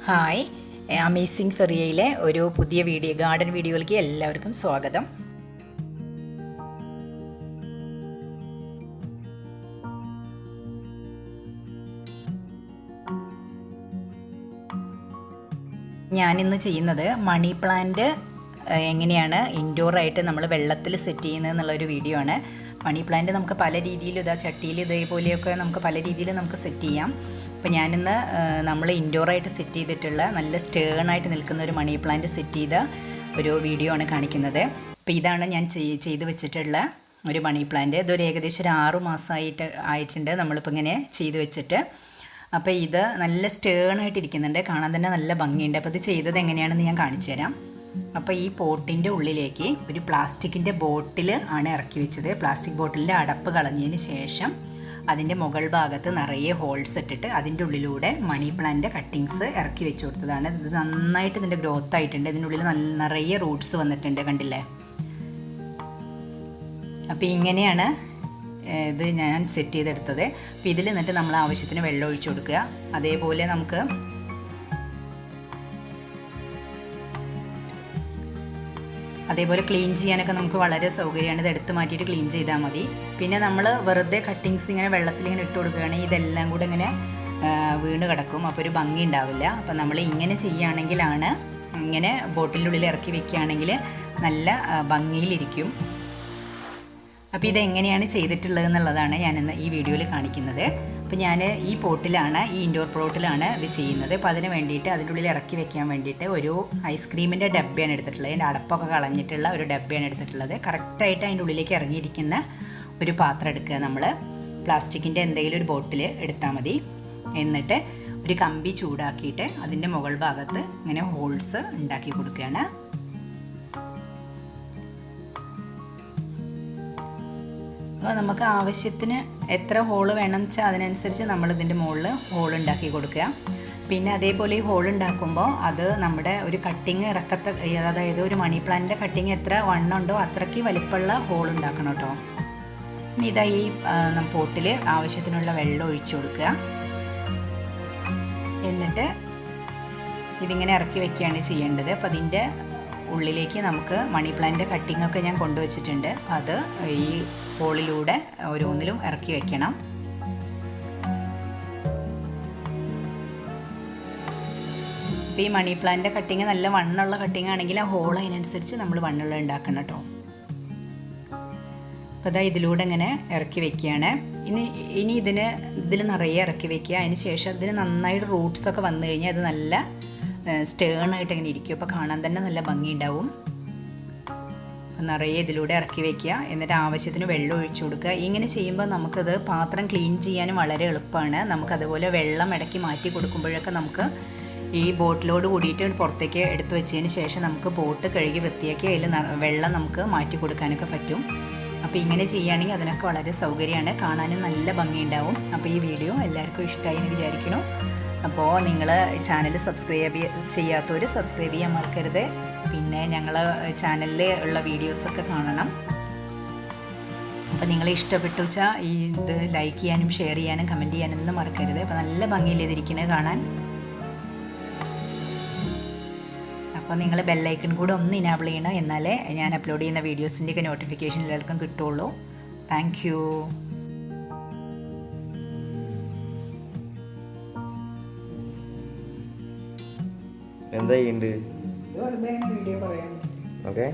Hi, amazing ഫെറിയയിലെ ഒരു പുതിയ garden വീഡിയോയിലേക്ക് എല്ലാവർക്കും സ്വാഗതം. ഞാനിന്ന് ചെയ്യുന്നത് മണി പ്ലാന്റ് എങ്ങനെയാണ് ഇൻഡോറായിട്ട് നമ്മൾ വെള്ളത്തിൽ സെറ്റ് ചെയ്യുന്നത് എന്നുള്ളൊരു വീഡിയോ ആണ്. മണി പ്ലാന്റ് നമുക്ക് പല രീതിയിൽ ചട്ടിയിൽ ഇതേപോലെയൊക്കെ നമുക്ക് പല രീതിയിൽ നമുക്ക് സെറ്റ് ചെയ്യാം. അപ്പോൾ ഞാനിന്ന് നമ്മൾ ഇൻഡോറായിട്ട് സെറ്റ് ചെയ്തിട്ടുള്ള നല്ല സ്റ്റേണായിട്ട് നിൽക്കുന്ന ഒരു മണി പ്ലാന്റ് സെറ്റ് ചെയ്ത ഒരു വീഡിയോ ആണ് കാണിക്കുന്നത്. അപ്പോൾ ഇതാണ് ഞാൻ ചെയ്ത് വെച്ചിട്ടുള്ള ഒരു മണി പ്ലാന്റ്. ഇതൊരു ഏകദേശം ഒരു 6 മാസമായിട്ട് ആയിട്ടുണ്ട് നമ്മളിപ്പോൾ ഇങ്ങനെ ചെയ്ത് വെച്ചിട്ട്. അപ്പോൾ ഇത് നല്ല സ്റ്റേണായിട്ടിരിക്കുന്നുണ്ട്, കാണാൻ തന്നെ നല്ല ഭംഗിയുണ്ട്. അപ്പോൾ ഇത് ചെയ്തത് എങ്ങനെയാണെന്ന് ഞാൻ കാണിച്ചു തരാം. അപ്പോൾ ഈ പോട്ടിൻ്റെ ഉള്ളിലേക്ക് ഒരു പ്ലാസ്റ്റിക്കിൻ്റെ ബോട്ടിൽ ആണ് ഇറക്കി വെച്ചത്. പ്ലാസ്റ്റിക് ബോട്ടിലിൻ്റെ അടപ്പ് കളഞ്ഞതിന് ശേഷം അതിൻ്റെ മുകൾ ഭാഗത്ത് നിറയെ ഹോൾസ് ഇട്ടിട്ട് അതിൻ്റെ ഉള്ളിലൂടെ മണി പ്ലാന്റ് കട്ടിങ്സ് ഇറക്കി വെച്ച് കൊടുത്തതാണ്. ഇത് നന്നായിട്ട് ഇതിൻ്റെ ഗ്രോത്ത് ആയിട്ടുണ്ട്. ഇതിൻ്റെ ഉള്ളിൽ നിറയെ റൂട്ട്സ് വന്നിട്ടുണ്ട്, കണ്ടില്ലേ? അപ്പോൾ ഇങ്ങനെയാണ് ഇത് ഞാൻ സെറ്റ് ചെയ്തെടുത്തത്. അപ്പോൾ ഇതിൽ നിന്നിട്ട് നമ്മൾ ആവശ്യത്തിന് വെള്ളം ഒഴിച്ചു കൊടുക്കുക. അതേപോലെ നമുക്ക് ക്ലീൻ ചെയ്യാനൊക്കെ നമുക്ക് വളരെ സൗകര്യമാണ്. ഇത് എടുത്ത് മാറ്റിയിട്ട് ക്ലീൻ ചെയ്താൽ മതി. പിന്നെ നമ്മൾ വെറുതെ കട്ടിങ്സ് ഇങ്ങനെ വെള്ളത്തിൽ ഇങ്ങനെ ഇട്ട് കൊടുക്കുകയാണെങ്കിൽ ഇതെല്ലാം കൂടെ ഇങ്ങനെ വീണ് കിടക്കും, അപ്പോൾ ഒരു ഭംഗി ഉണ്ടാവില്ല. അപ്പോൾ നമ്മൾ ഇങ്ങനെ ചെയ്യുകയാണെങ്കിലാണ്, ഇങ്ങനെ ബോട്ടിലുള്ളിൽ ഇറക്കി വെക്കുകയാണെങ്കിൽ നല്ല ഭംഗിയിലിരിക്കും. അപ്പോൾ ഇതെങ്ങനെയാണ് ചെയ്തിട്ടുള്ളത് എന്നുള്ളതാണ് ഞാനിന്ന് ഈ വീഡിയോയിൽ കാണിക്കുന്നത്. അപ്പോൾ ഞാൻ ഈ പോട്ടിലാണ്, ഈ ഇൻഡോർ പോട്ടിലാണ് ഇത് ചെയ്യുന്നത്. അപ്പോൾ അതിന് വേണ്ടിയിട്ട് അതിൻ്റെ ഉള്ളിൽ ഇറക്കി വെക്കാൻ വേണ്ടിയിട്ട് ഒരു ഐസ്ക്രീമിൻ്റെ ഡബ്ബയാണ് എടുത്തിട്ടുള്ളത്. അതിൻ്റെ അടപ്പൊക്കെ കളഞ്ഞിട്ടുള്ള ഒരു ഡബ്ബയാണ് എടുത്തിട്ടുള്ളത്. കറക്റ്റായിട്ട് അതിൻ്റെ ഉള്ളിലേക്ക് ഇറങ്ങിയിരിക്കുന്ന ഒരു പാത്രം എടുക്കുക. നമ്മൾ പ്ലാസ്റ്റിക്കിൻ്റെ എന്തെങ്കിലും ഒരു ബോട്ടിൽ എടുത്താൽ മതി. എന്നിട്ട് ഒരു കമ്പി ചൂടാക്കിയിട്ട് അതിൻ്റെ മുകൾ ഭാഗത്ത് ഇങ്ങനെ ഹോൾസ് ഉണ്ടാക്കി കൊടുക്കുകയാണ്. അപ്പോൾ നമുക്ക് ആവശ്യത്തിന് എത്ര ഹോള് വേണമെന്ന് വെച്ചാൽ അതിനനുസരിച്ച് നമ്മളിതിൻ്റെ മുകളിൽ ഹോൾ ഉണ്ടാക്കി കൊടുക്കുക. പിന്നെ അതേപോലെ ഈ ഹോൾ ഉണ്ടാക്കുമ്പോൾ അത് നമ്മുടെ ഒരു കട്ടിങ് അതായത് ഒരു മണി പ്ലാന്റിൻ്റെ കട്ടിങ് എത്ര വണ്ണുണ്ടോ അത്രയ്ക്ക് വലിപ്പമുള്ള ഹോൾ ഉണ്ടാക്കണം കേട്ടോ. ഇനി ഇതാ ഈ പോട്ടിൽ ആവശ്യത്തിനുള്ള വെള്ളം ഒഴിച്ചു കൊടുക്കുക. എന്നിട്ട് ഇതിങ്ങനെ ഇറക്കി വയ്ക്കുകയാണ് ചെയ്യേണ്ടത്. അപ്പോൾ അതിൻ്റെ ഉള്ളിലേക്ക് നമുക്ക് മണി പ്ലാന്റിൻ്റെ കട്ടിങ്ങൊക്കെ ഞാൻ കൊണ്ടുവച്ചിട്ടുണ്ട്. അപ്പോൾ അത് ഈ ഹോളിലൂടെ ഓരോന്നിലും ഇറക്കി വെക്കണം. അപ്പോൾ ഈ മണി പ്ലാന്റിൻ്റെ കട്ടിങ് നല്ല വണ്ണുള്ള കട്ടിങ് ആണെങ്കിൽ ആ ഹോൾ അതിനനുസരിച്ച് നമ്മൾ വണ്ണുള്ള ഉണ്ടാക്കണം കേട്ടോ. അപ്പോൾ അതാ ഇതിലൂടെ ഇങ്ങനെ ഇറക്കി വെക്കുകയാണ്. ഇനി ഇതിൽ നിറയെ ഇറക്കി വെക്കുക. അതിന് ശേഷം ഇതിന് നന്നായിട്ട് റൂട്ട്സൊക്കെ വന്നു കഴിഞ്ഞാൽ അത് നല്ല സ്റ്റേണായിട്ട് ഇങ്ങനെ ഇരിക്കും. അപ്പോൾ കാണാൻ തന്നെ നല്ല ഭംഗി ഉണ്ടാവും. നിറയെ ഇതിലൂടെ ഇറക്കി വയ്ക്കുക. എന്നിട്ട് ആവശ്യത്തിന് വെള്ളം ഒഴിച്ചു കൊടുക്കുക. ഇങ്ങനെ ചെയ്യുമ്പോൾ നമുക്കത് പാത്രം ക്ലീൻ ചെയ്യാനും വളരെ എളുപ്പമാണ്. നമുക്കതുപോലെ വെള്ളം ഇടയ്ക്ക് മാറ്റി കൊടുക്കുമ്പോഴൊക്കെ നമുക്ക് ഈ ബോട്ടിലോട് കൂടിയിട്ട് പുറത്തേക്ക് എടുത്തു വെച്ചതിന് ശേഷം നമുക്ക് ബോട്ട് കഴുകി വൃത്തിയാക്കി അതിൽ വെള്ളം നമുക്ക് മാറ്റി കൊടുക്കാനൊക്കെ പറ്റും. അപ്പോൾ ഇങ്ങനെ ചെയ്യുകയാണെങ്കിൽ അതിനൊക്കെ വളരെ സൗകര്യമാണ്, കാണാനും നല്ല ഭംഗിയുണ്ടാവും. അപ്പോൾ ഈ വീഡിയോ എല്ലാവർക്കും ഇഷ്ടമായി എന്ന് വിചാരിക്കുന്നു. അപ്പോൾ നിങ്ങൾ ചാനൽ സബ്സ്ക്രൈബ് ചെയ്യാത്തവർ സബ്സ്ക്രൈബ് ചെയ്യാൻ മറക്കരുത്. പിന്നെ ഞങ്ങൾ ചാനലിൽ ഉള്ള വീഡിയോസൊക്കെ കാണണം. അപ്പോൾ നിങ്ങൾ ഇഷ്ടപ്പെട്ടു വെച്ചാൽ ഇത് ലൈക്ക് ചെയ്യാനും ഷെയർ ചെയ്യാനും കമൻറ്റ് ചെയ്യാനൊന്നും മറക്കരുത്. അപ്പോൾ നല്ല ഭംഗിയിലിരിക്കുന്നത് കാണാൻ. അപ്പോൾ നിങ്ങൾ ബെല്ലൈക്കൺ കൂടെ ഒന്ന് ഇനാബിൾ ചെയ്യണം, എന്നാലേ ഞാൻ അപ്ലോഡ് ചെയ്യുന്ന വീഡിയോസിൻ്റെയൊക്കെ നോട്ടിഫിക്കേഷൻ എല്ലാവർക്കും കിട്ടുള്ളൂ. Thank you. എന്താ ചെയ്യണ്ട്? വീഡിയോ പറയാൻ. ഓക്കെ.